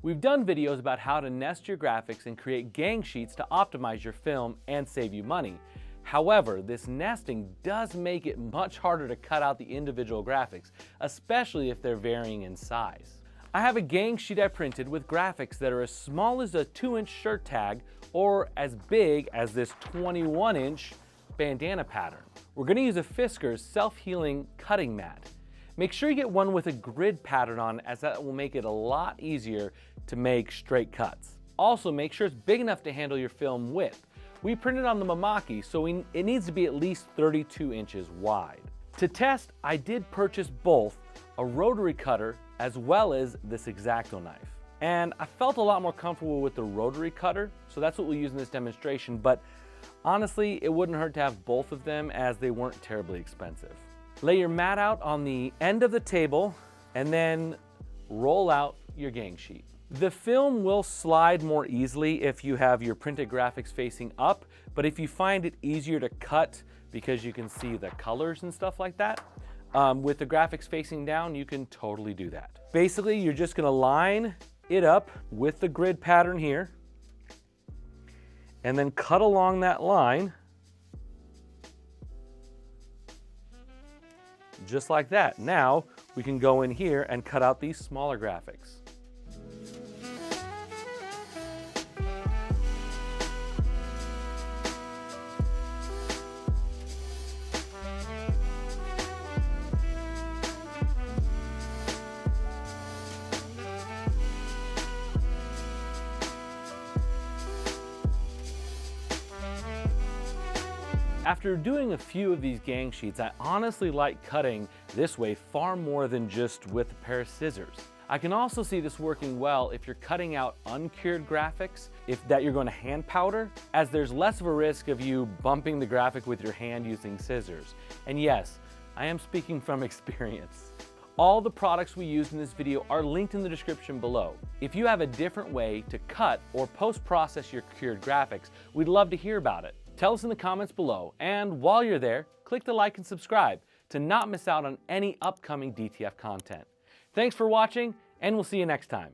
We've done videos about how to nest your graphics and create gang sheets to optimize your film and save you money. However, this nesting does make it much harder to cut out the individual graphics, especially if they're varying in size. I have a gang sheet I printed with graphics that are as small as a 2-inch shirt tag or as big as this 21-inch bandana pattern. We're going to use a Fisker self-healing cutting mat. Make sure you get one with a grid pattern on, as that will make it a lot easier to make straight cuts. Also, make sure it's big enough to handle your film width. We printed on the Mamaki, so it needs to be at least 32 inches wide. To test, I did purchase both a rotary cutter as well as this X-Acto knife. And I felt a lot more comfortable with the rotary cutter, so that's what we'll use in this demonstration, but honestly, it wouldn't hurt to have both of them as they weren't terribly expensive. Lay your mat out on the end of the table and then roll out your gang sheet. The film will slide more easily if you have your printed graphics facing up, but if you find it easier to cut because you can see the colors and stuff like that, with the graphics facing down, you can totally do that. Basically, you're just gonna line it up with the grid pattern here and then cut along that line just like that. Now we can go in here and cut out these smaller graphics. After doing a few of these gang sheets, I honestly like cutting this way far more than just with a pair of scissors. I can also see this working well if you're cutting out uncured graphics that you're going to hand powder, as there's less of a risk of you bumping the graphic with your hand using scissors. And yes, I am speaking from experience. All the products we used in this video are linked in the description below. If you have a different way to cut or post-process your cured graphics, we'd love to hear about it. Tell us in the comments below, and while you're there, click the like and subscribe to not miss out on any upcoming DTF content. Thanks for watching, and we'll see you next time.